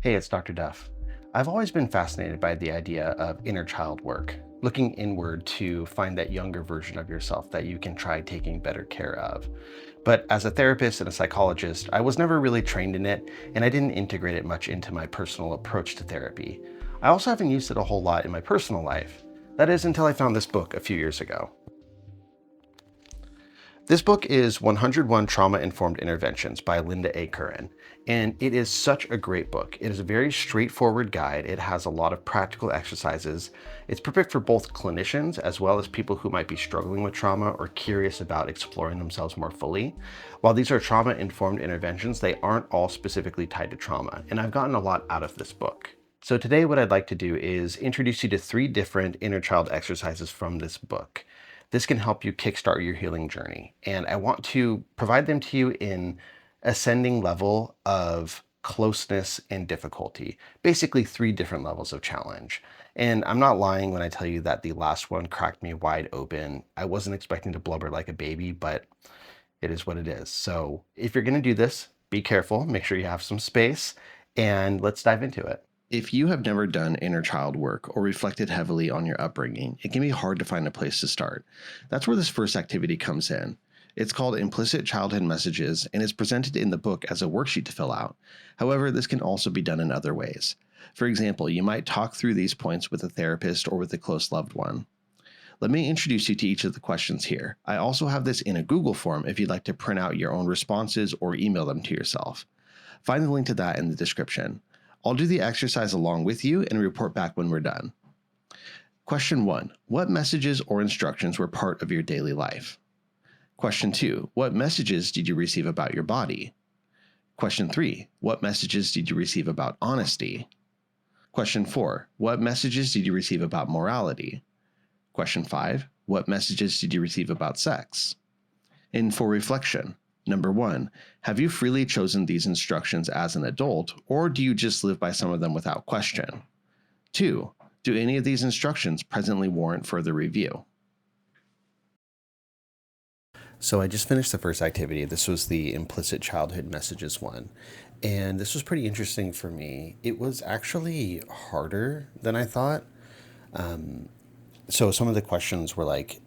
Hey, it's Dr. Duff. I've always been fascinated by the idea of inner child work, looking inward to find that younger version of yourself that you can try taking better care of. But as a therapist and a psychologist, I was never really trained in it, and I didn't integrate it much into my personal approach to therapy. I also haven't used it a whole lot in my personal life. That is until I found this book a few years ago. This book is 101 Trauma Informed Interventions by Linda A. Curran, and it is such a great book. It is a very straightforward guide. It has a lot of practical exercises. It's perfect for both clinicians as well as people who might be struggling with trauma or curious about exploring themselves more fully. While these are trauma informed interventions, they aren't all specifically tied to trauma, and I've gotten a lot out of this book. So today what I'd like to do is introduce you to 3 different inner child exercises from this book. This can help you kickstart your healing journey. And I want to provide them to you in ascending level of closeness and difficulty, basically 3 different levels of challenge. And I'm not lying when I tell you that the last one cracked me wide open. I wasn't expecting to blubber like a baby, but it is what it is. So if you're going to do this, be careful, make sure you have some space, and let's dive into it. If you have never done inner child work or reflected heavily on your upbringing, it can be hard to find a place to start. That's where this first activity comes in. It's called Implicit Childhood Messages and is presented in the book as a worksheet to fill out. However, this can also be done in other ways. For example, you might talk through these points with a therapist or with a close loved one. Let me introduce you to each of the questions here. I also have this in a Google form if you'd like to print out your own responses or email them to yourself. Find the link to that in the description. I'll do the exercise along with you and report back when we're done. Question 1. What messages or instructions were part of your daily life? Question 2. What messages did you receive about your body? Question 3. What messages did you receive about honesty? Question 4. What messages did you receive about morality? Question 5. What messages did you receive about sex? And for reflection, number 1, have you freely chosen these instructions as an adult, or do you just live by some of them without question? 2, do any of these instructions presently warrant further review? So I just finished the first activity. This was the implicit childhood messages one. And this was pretty interesting for me. It was actually harder than I thought. So some of the questions were like,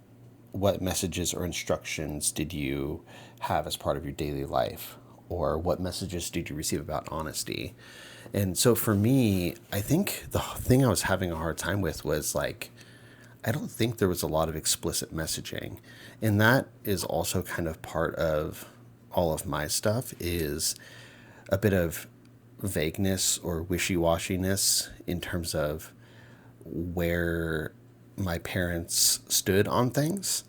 what messages or instructions did you have as part of your daily life? Or what messages did you receive about honesty? And so for me, I think the thing I was having a hard time with was like, I don't think there was a lot of explicit messaging. And that is also kind of part of all of my stuff is a bit of vagueness or wishy-washiness in terms of where my parents stood on things.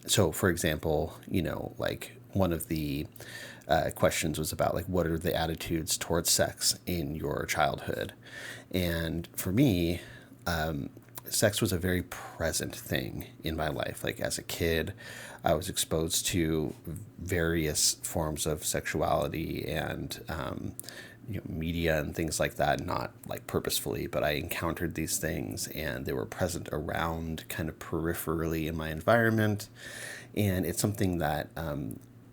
So for example, like one of the questions was about like, what are the attitudes towards sex in your childhood? And for me, sex was a very present thing in my life. Like as a kid, I was exposed to various forms of sexuality and media and things like that, not like purposefully, but I encountered these things and they were present around kind of peripherally in my environment. And it's something that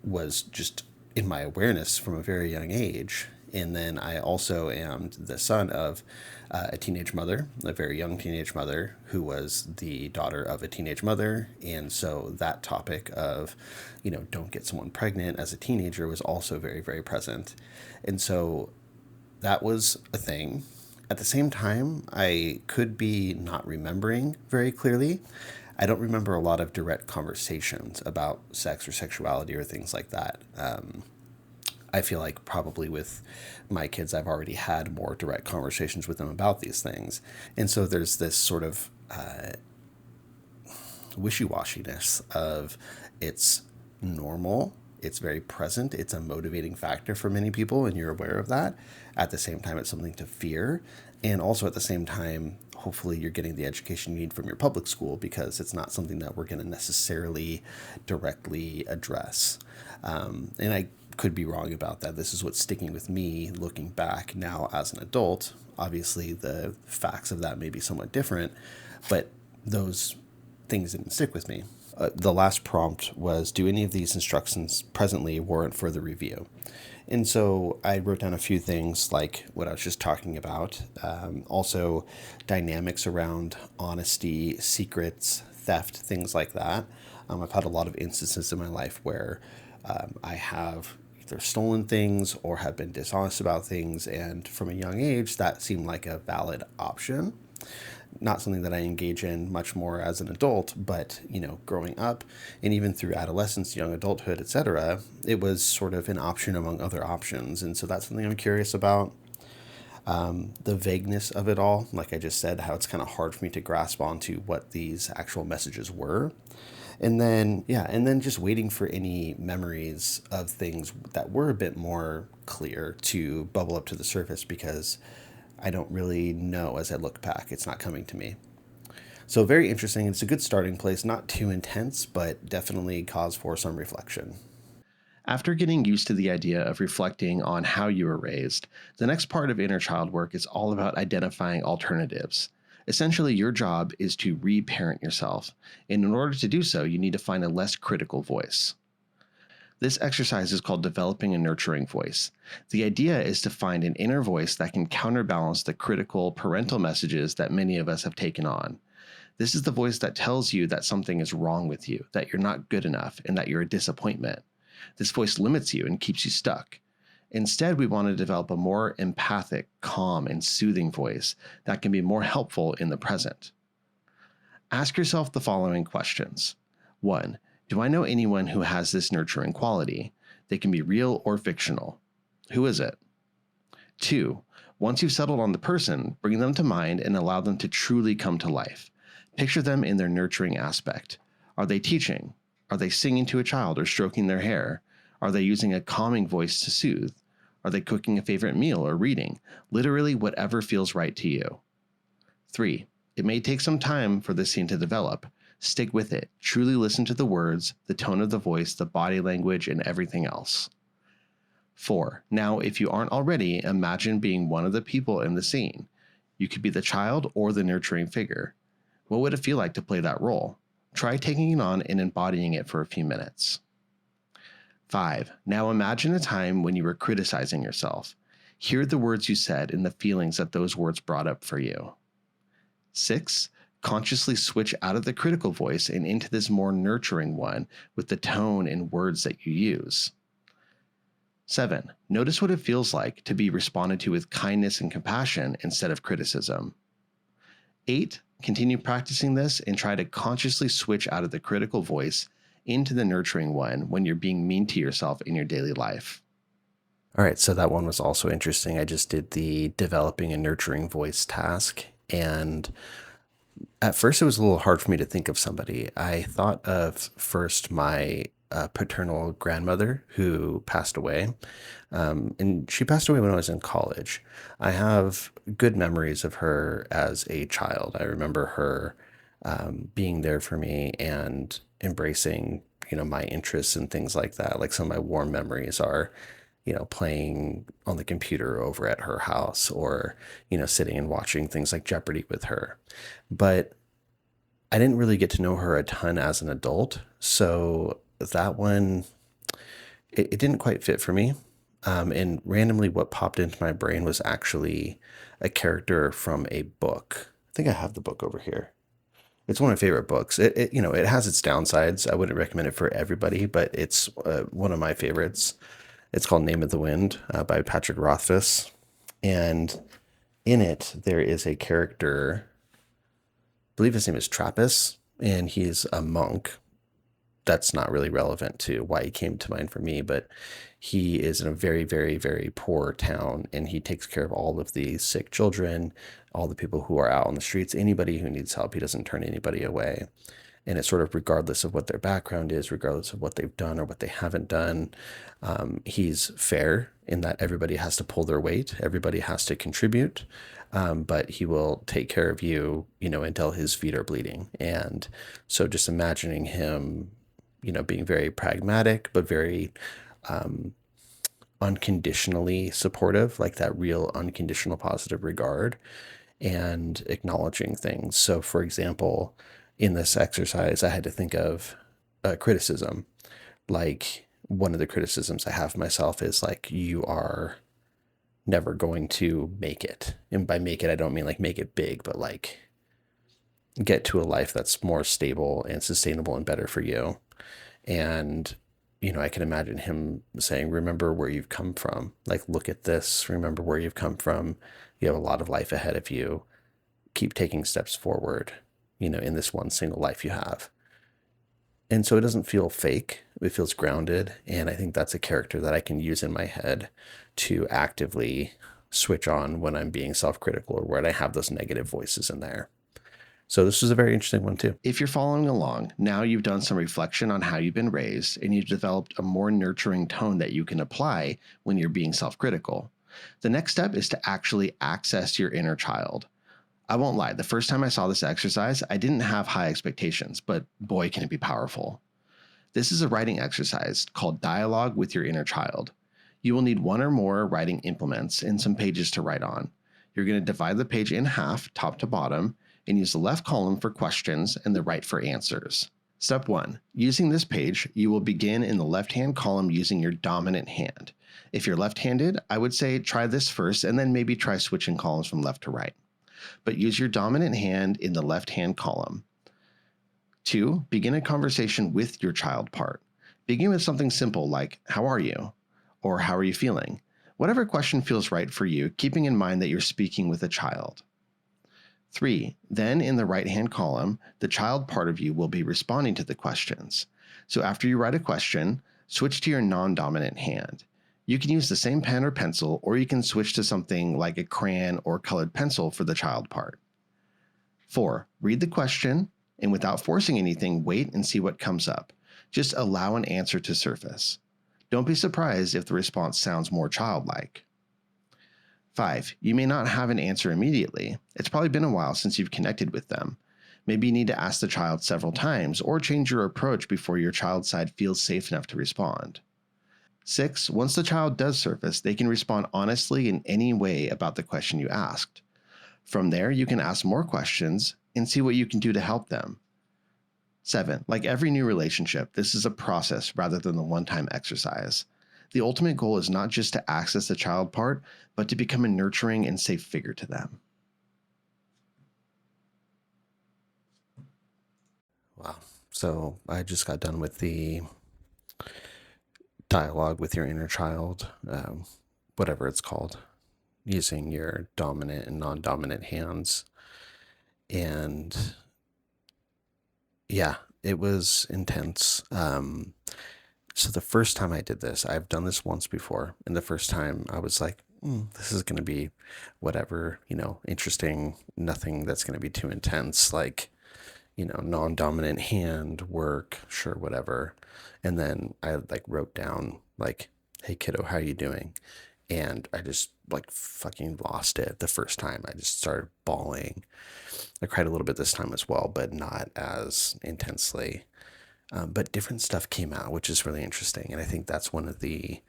was just in my awareness from a very young age. And then I also am the son of a teenage mother, a very young teenage mother, who was the daughter of a teenage mother. And so that topic of, don't get someone pregnant as a teenager was also very, very present. And so that was a thing. At the same time, I could be not remembering very clearly. I don't remember a lot of direct conversations about sex or sexuality or things like that. I feel like probably with my kids, I've already had more direct conversations with them about these things. And so there's this sort of wishy-washiness of it's normal, it's very present, it's a motivating factor for many people, and you're aware of that. At the same time, it's something to fear. And also at the same time, hopefully you're getting the education you need from your public school because it's not something that we're going to necessarily directly address. And I could be wrong about that. This is what's sticking with me looking back now as an adult. Obviously, the facts of that may be somewhat different, but those things didn't stick with me. the last prompt was, do any of these instructions presently warrant further review? And so I wrote down a few things like what I was just talking about. Also, dynamics around honesty, secrets, theft, things like that. I've had a lot of instances in my life where I have either stolen things or have been dishonest about things. And from a young age, that seemed like a valid option. Not something that I engage in much more as an adult, but growing up and even through adolescence, young adulthood, etc., it was sort of an option among other options. And so that's something I'm curious about. The vagueness of it all, like I just said, how it's kind of hard for me to grasp onto what these actual messages were. And then just waiting for any memories of things that were a bit more clear to bubble up to the surface, because I don't really know as I look back. It's not coming to me. So very interesting. It's a good starting place, not too intense, but definitely cause for some reflection. After getting used to the idea of reflecting on how you were raised, the next part of inner child work is all about identifying alternatives. Essentially, your job is to reparent yourself, and in order to do so, you need to find a less critical voice. This exercise is called developing a nurturing voice. The idea is to find an inner voice that can counterbalance the critical parental messages that many of us have taken on. This is the voice that tells you that something is wrong with you, that you're not good enough, and that you're a disappointment. This voice limits you and keeps you stuck. Instead, we want to develop a more empathic, calm, and soothing voice that can be more helpful in the present. Ask yourself the following questions. 1. Do I know anyone who has this nurturing quality? They can be real or fictional. Who is it? 2. Once you've settled on the person, bring them to mind and allow them to truly come to life. Picture them in their nurturing aspect. Are they teaching? Are they singing to a child or stroking their hair? Are they using a calming voice to soothe? Are they cooking a favorite meal or reading? Literally whatever feels right to you. 3. It may take some time for this scene to develop. Stick with it. Truly listen to the words, the tone of the voice, the body language, and everything else. 4. Now, if you aren't already, imagine being one of the people in the scene. You could be the child or the nurturing figure. What would it feel like to play that role? Try taking it on and embodying it for a few minutes. 5. Now imagine a time when you were criticizing yourself. Hear the words you said and the feelings that those words brought up for you. 6. Consciously switch out of the critical voice and into this more nurturing one with the tone and words that you use. 7. Notice what it feels like to be responded to with kindness and compassion instead of criticism. 8. Continue practicing this and try to consciously switch out of the critical voice into the nurturing one when you're being mean to yourself in your daily life. All right, so that one was also interesting. I just did the developing a nurturing voice task, and at first it was a little hard for me to think of somebody. I thought of first my paternal grandmother who passed away, and she passed away when I was in college. I have good memories of her as a child. I remember her being there for me and embracing, my interests and things like that. Like some of my warm memories are, playing on the computer over at her house, or, sitting and watching things like Jeopardy with her. But I didn't really get to know her a ton as an adult. So that one, it didn't quite fit for me. And randomly, what popped into my brain was actually a character from a book. I think I have the book over here. It's one of my favorite books. It has its downsides. I wouldn't recommend it for everybody, but it's one of my favorites. It's called Name of the Wind by Patrick Rothfuss. And in it, there is a character, I believe his name is Trappist, and he's a monk. That's not really relevant to why he came to mind for me, but he is in a very, very, very poor town, and he takes care of all of the sick children, all the people who are out on the streets, anybody who needs help. He doesn't turn anybody away. And it's sort of regardless of what their background is, regardless of what they've done or what they haven't done. He's fair in that everybody has to pull their weight, everybody has to contribute, but he will take care of you, until his feet are bleeding. And so just imagining him, being very pragmatic, but very unconditionally supportive, like that real unconditional positive regard, and acknowledging things. So, for example, in this exercise, I had to think of criticism. Like, one of the criticisms I have of myself is like, you are never going to make it. And by make it, I don't mean like make it big, but like get to a life that's more stable and sustainable and better for you. And, I can imagine him saying, remember where you've come from. Like, look at this. Remember where you've come from. You have a lot of life ahead of you. Keep taking steps forward, in this one single life you have. And so it doesn't feel fake. It feels grounded. And I think that's a character that I can use in my head to actively switch on when I'm being self critical or when I have those negative voices in there. So this was a very interesting one, too. If you're following along, now you've done some reflection on how you've been raised and you've developed a more nurturing tone that you can apply when you're being self critical. The next step is to actually access your inner child. I won't lie, the first time I saw this exercise, I didn't have high expectations, but boy, can it be powerful. This is a writing exercise called Dialogue with Your Inner Child. You will need one or more writing implements and some pages to write on. You're going to divide the page in half, top to bottom, and use the left column for questions and the right for answers. Step 1. Using this page, you will begin in the left-hand column using your dominant hand. If you're left-handed, I would say try this first and then maybe try switching columns from left to right. But use your dominant hand in the left-hand column. 2. Begin a conversation with your child part. Begin with something simple like, how are you? Or how are you feeling? Whatever question feels right for you, keeping in mind that you're speaking with a child. 3. Then in the right-hand column, the child part of you will be responding to the questions. So after you write a question, switch to your non-dominant hand. You can use the same pen or pencil, or you can switch to something like a crayon or colored pencil for the child part. 4. Read the question, and without forcing anything, wait and see what comes up. Just allow an answer to surface. Don't be surprised if the response sounds more childlike. 5. You may not have an answer immediately. It's probably been a while since you've connected with them. Maybe you need to ask the child several times or change your approach before your child's side feels safe enough to respond. 6. Once the child does surface, they can respond honestly in any way about the question you asked. From there, you can ask more questions and see what you can do to help them. 7. Like every new relationship, this is a process rather than a one-time exercise. The ultimate goal is not just to access the child part, but to become a nurturing and safe figure to them. Wow. So I just got done with the dialogue with your inner child, whatever it's called, using your dominant and non dominant hands. And yeah, it was intense. So the first time I did this, I've done this once before. And the first time I was like, this is going to be whatever, interesting, nothing that's going to be too intense. Like, non-dominant hand work, sure, whatever. And then I like wrote down like, hey kiddo, how you doing? And I just like fucking lost it the first time. I just started bawling. I cried a little bit this time as well, but not as intensely. But different stuff came out, which is really interesting. And I think that's one of the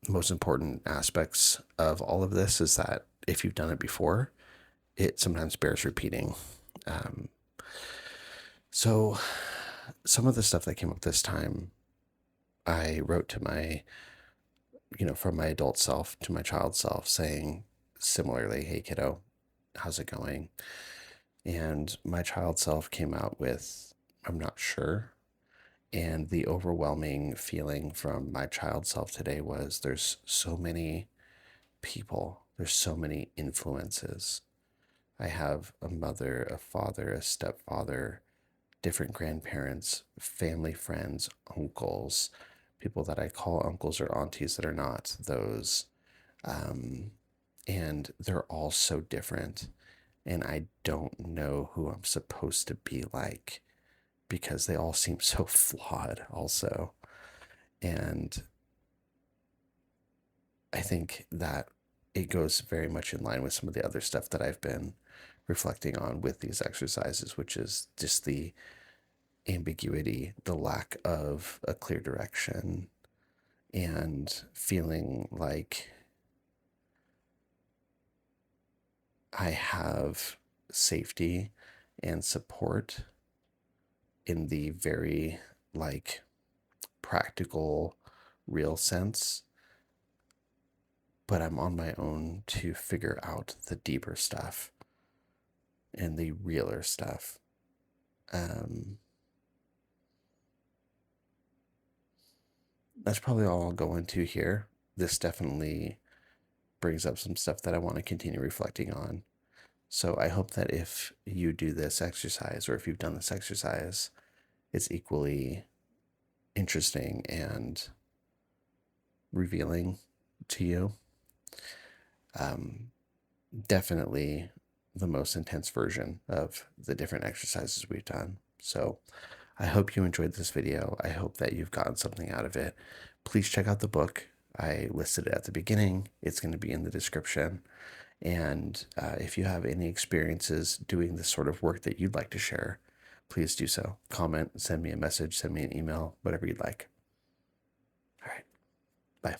most important aspects of all of this is that if you've done it before, it sometimes bears repeating. Um, so some of the stuff that came up this time, I wrote to my, from my adult self to my child self saying similarly, hey kiddo, how's it going? And my child self came out with, I'm not sure. And the overwhelming feeling from my child self today was there's so many people, there's so many influences. I have a mother, a father, a stepfather, different grandparents, family friends, uncles, people that I call uncles or aunties that are not those. Um, and they're all so different. And I don't know who I'm supposed to be like because they all seem so flawed, also. And I think that it goes very much in line with some of the other stuff that I've been reflecting on with these exercises, which is just the ambiguity, the lack of a clear direction, and feeling like I have safety and support in the very like practical, real sense, but I'm on my own to figure out the deeper stuff and the realer stuff. That's probably all I'll go into here. This definitely brings up some stuff that I want to continue reflecting on. So I hope that if you do this exercise, or if you've done this exercise, it's equally interesting and revealing to you. Definitely the most intense version of the different exercises we've done. So I hope you enjoyed this video. I hope that you've gotten something out of it. Please check out the book. I listed it at the beginning. It's going to be in the description. And if you have any experiences doing this sort of work that you'd like to share, please do so. Comment, send me a message, send me an email, whatever you'd like. All right. Bye.